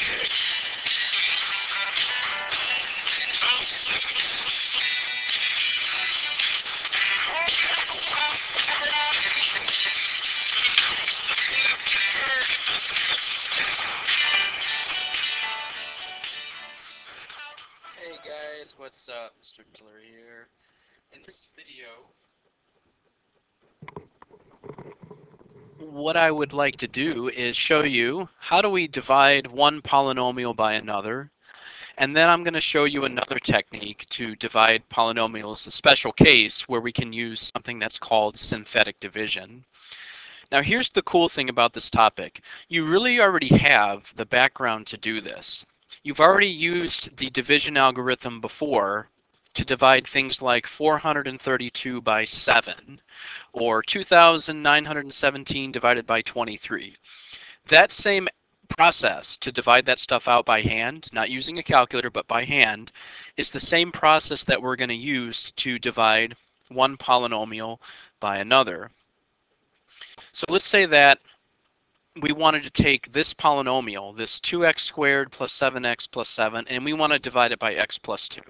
Hey guys, what's up? Mr. Miller here. In this video, what I would like to do is show you how do we divide one polynomial by another, and then I'm going to show you another technique to divide polynomials, a special case where we can use something that's called synthetic division. Now here's the cool thing about this topic. You really already have the background to do this. You've already used the division algorithm before to divide things like 432 by 7 or 2,917 divided by 23. That same process to divide that stuff out by hand, not using a calculator but by hand, is the same process that we're going to use to divide one polynomial by another. So let's say that we wanted to take this polynomial, this 2x squared plus 7x plus 7, and we want to divide it by x plus 2.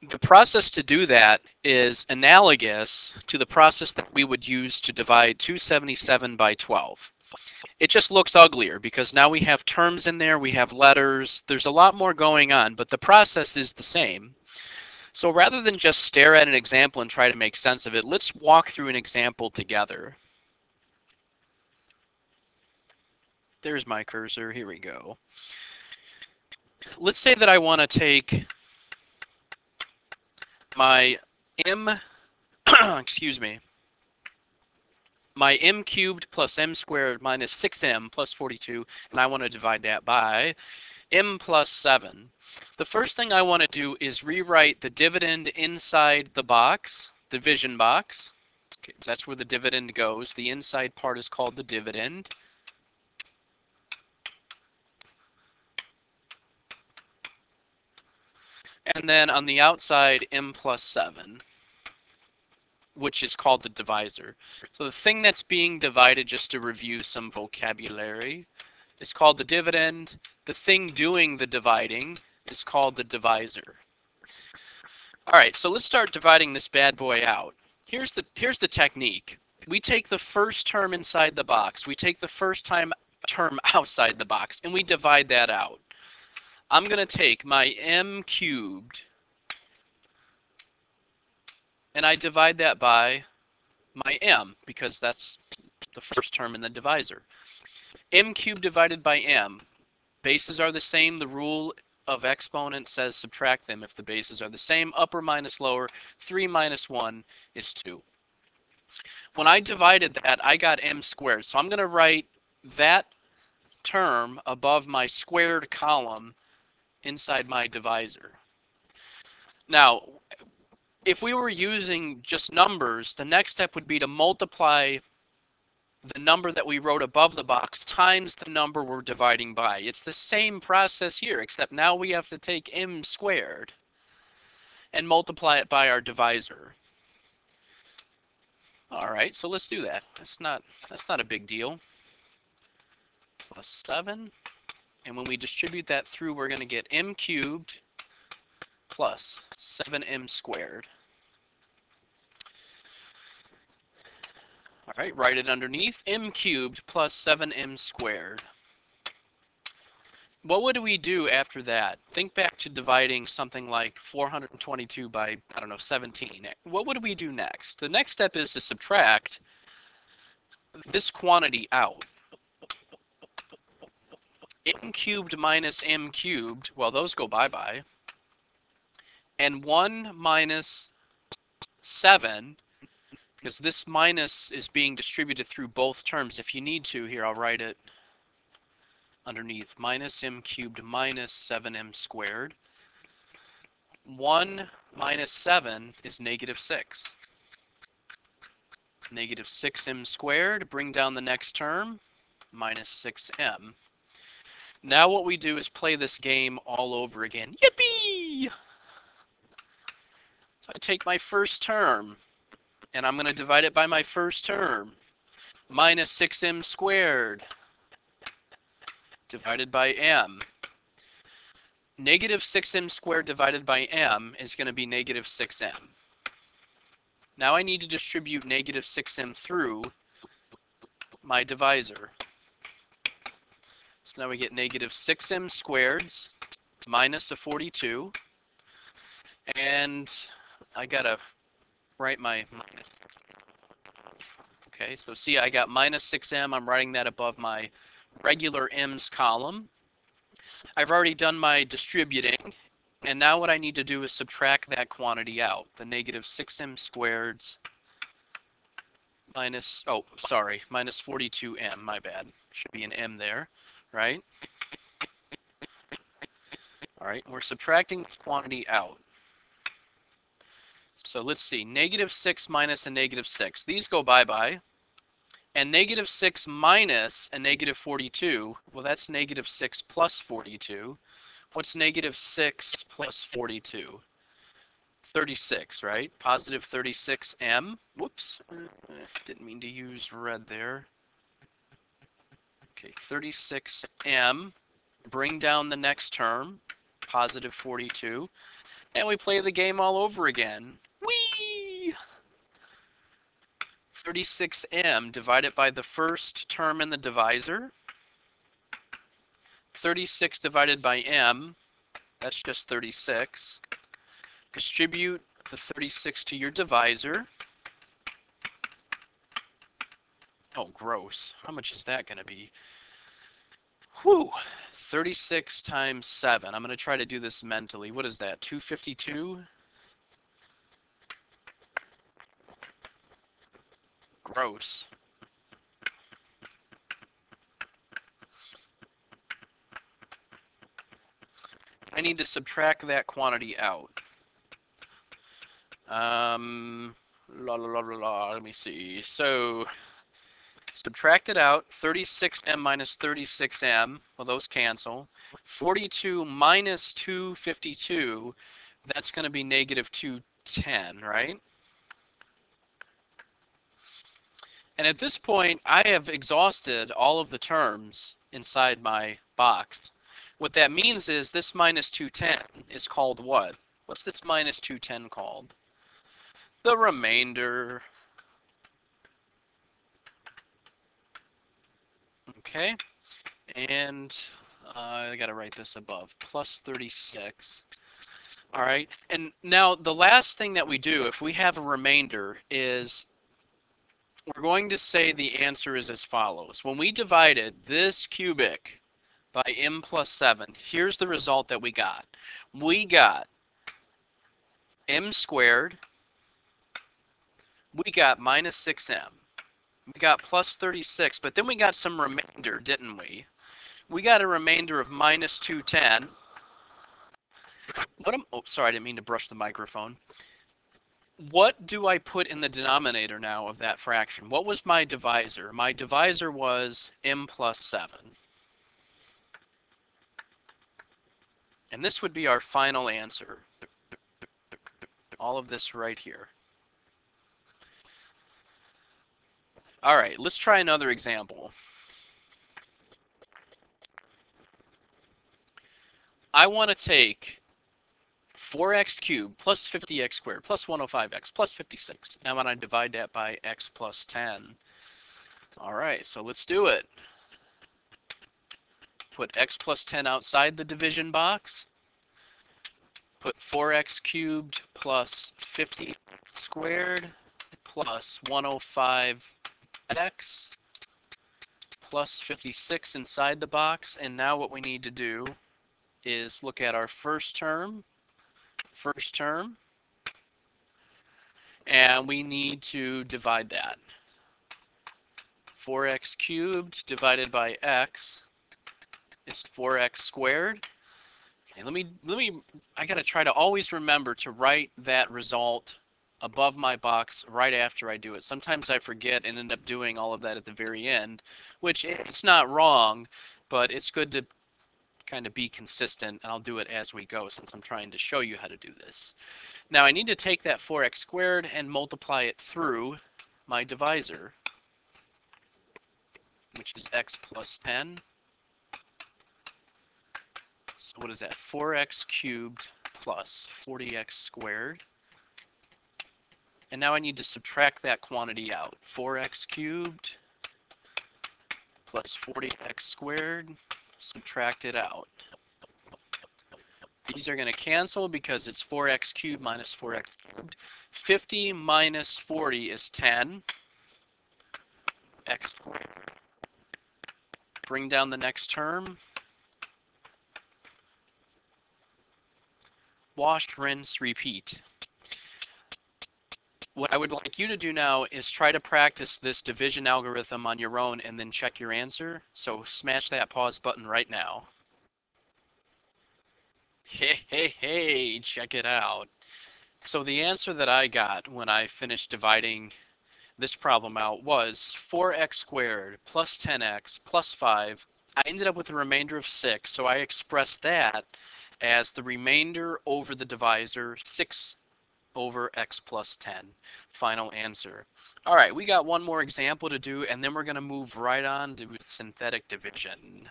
The process to do that is analogous to the process that we would use to divide 277 by 12. It just looks uglier because now we have terms in there, we have letters, there's a lot more going on, but the process is the same. So rather than just stare at an example and try to make sense of it, let's walk through an example together. There's my cursor, here we go. Let's say that I want to take my my m cubed plus m squared minus 6m plus 42, and I want to divide that by m plus 7. The first thing I want to do is rewrite the dividend inside the box, division box. Okay, that's where the dividend goes. The inside part is called the dividend. And then on the outside, m plus 7, which is called the divisor. So the thing that's being divided, just to review some vocabulary, is called the dividend. The thing doing the dividing is called the divisor. All right, so let's start dividing this bad boy out. Here's the technique. We take the first term inside the box. We take the first term outside the box, and we divide that out. I'm going to take my m cubed, and I divide that by my m, because that's the first term in the divisor. M cubed divided by m. Bases are the same. The rule of exponents says subtract them if the bases are the same. Upper minus lower. 3 minus 1 is 2. When I divided that, I got m squared. So I'm going to write that term above my squared column inside my divisor. Now, if we were using just numbers, the next step would be to multiply the number that we wrote above the box times the number we're dividing by. It's the same process here, except now we have to take m squared and multiply it by our divisor. All right, so let's do that. That's not a big deal. Plus 7. And when we distribute that through, we're going to get m cubed plus 7m squared. All right, write it underneath. M cubed plus 7m squared. What would we do after that? Think back to dividing something like 422 by, I don't know, 17. What would we do next? The next step is to subtract this quantity out. M cubed minus m cubed, well, those go bye-bye. And 1 minus 7, because this minus is being distributed through both terms. If you need to, here, I'll write it underneath. Minus m cubed minus 7m squared. 1 minus 7 is negative 6. Negative 6m squared. Bring down the next term. Minus 6m. Now what we do is play this game all over again. Yippee! So I take my first term, and I'm going to divide it by my first term. Minus 6m squared divided by m. negative 6m squared divided by m is going to be negative 6m. Now I need to distribute negative 6m through my divisor. So now we get negative 6m squareds minus a 42. And I got to write my minus. Okay, so see, I got minus 6m. I'm writing that above my regular m's column. I've already done my distributing. And now what I need to do is subtract that quantity out. The negative 6m squareds minus, oh, sorry, minus 42m, my bad. Should be an m there, right? All right, we're subtracting this quantity out. So let's see, negative 6 minus a negative 6. These go bye-bye. And negative 6 minus a negative 42, well, that's negative 6 plus 42. What's negative 6 plus 42? 36, right? Positive 36m. Whoops. Didn't mean to use red there. Okay, 36m. Bring down the next term, positive 42. And we play the game all over again. Whee! 36m divided by the first term in the divisor. 36 divided by m, that's just 36. Distribute the 36 to your divisor. Oh, gross. How much is that going to be? Whew. 36 times 7. I'm going to try to do this mentally. What is that? 252? Gross. I need to subtract that quantity out. Let me see. So, subtract it out. 36m minus 36m. Well, those cancel. 42 minus 252. That's going to be negative 210, right? And at this point, I have exhausted all of the terms inside my box. What that means is this minus 210 is called what? What's this minus 210 called? The remainder. Okay, and I got to write this above, plus 36. All right, and now the last thing that we do if we have a remainder is we're going to say the answer is as follows. When we divided this cubic by m plus 7, here's the result that we got. We got m squared, we got minus 6m, we got plus 36, but then we got some remainder, didn't we? We got a remainder of minus 210. Oh, sorry, I didn't mean to brush the microphone. What do I put in the denominator now of that fraction? What was my divisor? My divisor was m plus 7. And this would be our final answer. All of this right here. All right, let's try another example. I want to take 4x cubed plus 50x squared plus 105x plus 56. Now I want to divide that by x plus 10. All right, so let's do it. Put x plus 10 outside the division box. Put 4x cubed plus 50 squared plus 105x plus 56 inside the box. And now what we need to do is look at our first term, and we need to divide that. 4x cubed divided by x is 4x squared. Okay, I gotta try to always remember to write that result above my box right after I do it. Sometimes I forget and end up doing all of that at the very end, which it's not wrong, but it's good to kind of be consistent, and I'll do it as we go since I'm trying to show you how to do this. Now I need to take that 4x squared and multiply it through my divisor, which is x plus 10. So what is that? 4x cubed plus 40x squared. And now I need to subtract that quantity out. 4x cubed plus 40x squared, subtract it out. These are going to cancel because it's 4x cubed minus 4x cubed. 50 minus 40 is 10. X squared. Bring down the next term. Wash, rinse, repeat. What I would like you to do now is try to practice this division algorithm on your own and then check your answer. So smash that pause button right now. Hey, check it out. So the answer that I got when I finished dividing this problem out was 4x squared plus 10x plus 5. I ended up with a remainder of 6, so I expressed that as the remainder over the divisor, 6 over x plus 10. Final answer. All right, we got one more example to do, and then we're going to move right on to synthetic division.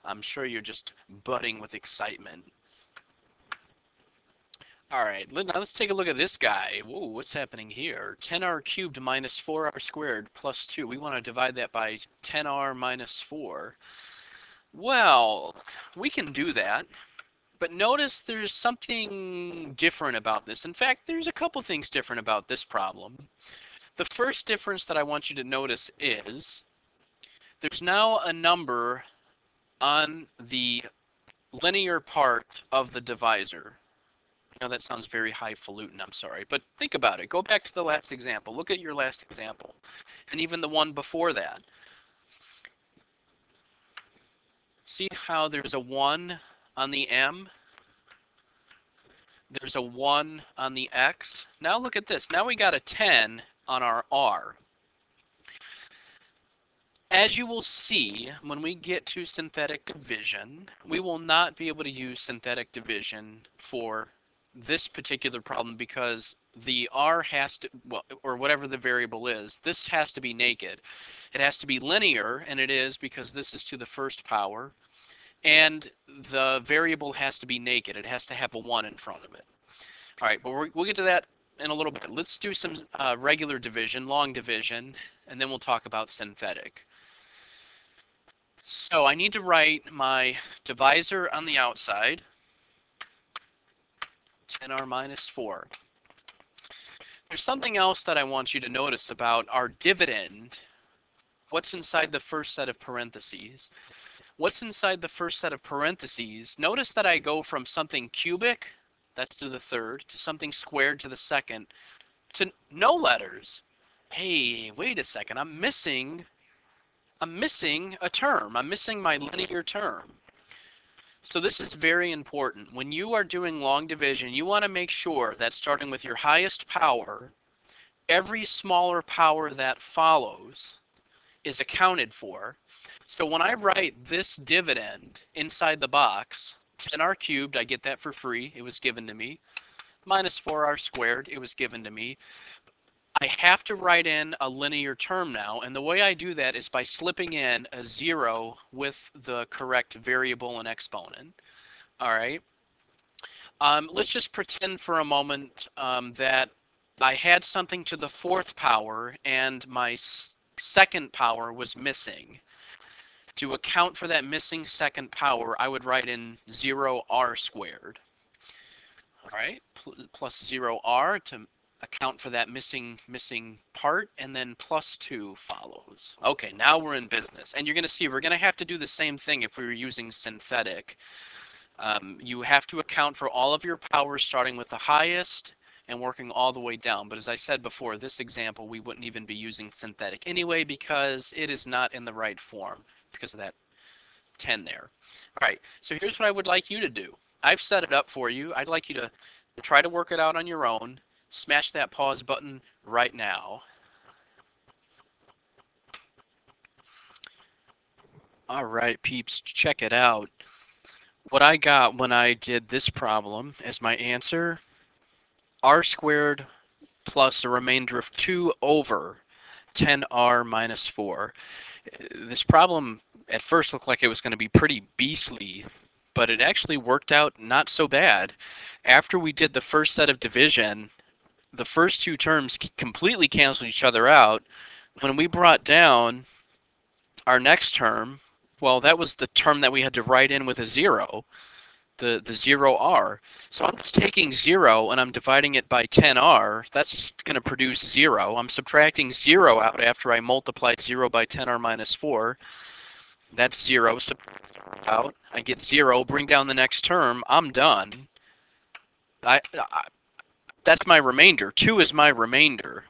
I'm sure you're just budding with excitement. All right, now let's take a look at this guy. Whoa, what's happening here? 10r cubed minus 4r squared plus 2. We want to divide that by 10r minus 4. Well, we can do that. But notice there's something different about this. In fact, there's a couple things different about this problem. The first difference that I want you to notice is there's now a number on the linear part of the divisor. I know that sounds very highfalutin, I'm sorry, but think about it. Go back to the last example. Look at your last example, and even the one before that. See how there's a 1 on the m? There's a 1 on the x. Now look at this. Now we got a 10 on our r. As you will see, when we get to synthetic division, we will not be able to use synthetic division for this particular problem because the r has to, well, or whatever the variable is, this has to be naked. It has to be linear, and it is because this is to the first power, and the variable has to be naked. It has to have a 1 in front of it. All right, but we'll get to that in a little bit. Let's do some regular division, long division, and then we'll talk about synthetic. So I need to write my divisor on the outside, 10r minus 4. There's something else that I want you to notice about our dividend. What's inside the first set of parentheses? What's inside the first set of parentheses? Notice that I go from something cubic, that's to the third, to something squared to the second, to no letters. Hey, wait a second, I'm missing a term. I'm missing my linear term. So this is very important. When you are doing long division, you want to make sure that starting with your highest power, every smaller power that follows is accounted for. So when I write this dividend inside the box, 10r cubed, I get that for free. It was given to me. Minus 4r squared, it was given to me. I have to write in a linear term now, and the way I do that is by slipping in a 0 with the correct variable and exponent. All right. Let's just pretend for a moment that I had something to the fourth power and my second power was missing. To account for that missing second power, I would write in 0r squared. All right, plus 0r to account for that missing part, and then plus 2 follows. Okay, now we're in business. And you're going to see we're going to have to do the same thing if we were using synthetic. You have to account for all of your powers starting with the highest and working all the way down. But as I said before, this example, we wouldn't even be using synthetic anyway because it is not in the right form because of that 10 there. All right, so here's what I would like you to do. I've set it up for you. I'd like you to try to work it out on your own. Smash that pause button right now. All right, peeps, check it out. What I got when I did this problem as my answer, r squared plus a remainder of 2 over 10r minus 4. This problem at first looked like it was going to be pretty beastly but it actually worked out not so bad. After we did the first set of division, the first two terms completely canceled each other out. When we brought down our next term, well, that was the term that we had to write in with a 0, the 0r. So I'm just taking 0 and I'm dividing it by 10r. That's going to produce 0. I'm subtracting 0 out after I multiplied 0 by 10r minus 4. That's 0. Subtract 0 out. I get 0. Bring down the next term. I'm done. That's my remainder. 2 is my remainder.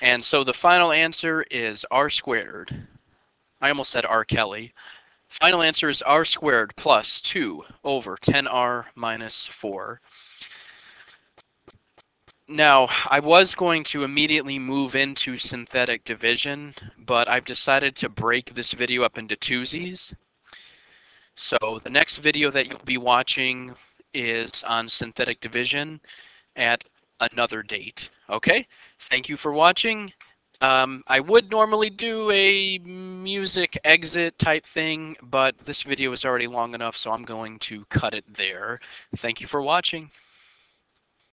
And so the final answer is r squared. I almost said R. Kelly. Final answer is r squared plus 2 over 10r minus 4. Now, I was going to immediately move into synthetic division, but I've decided to break this video up into twosies. So the next video that you'll be watching is on synthetic division at another date. Okay? Thank you for watching. I would normally do a music exit type thing, but this video is already long enough, so I'm going to cut it there. Thank you for watching.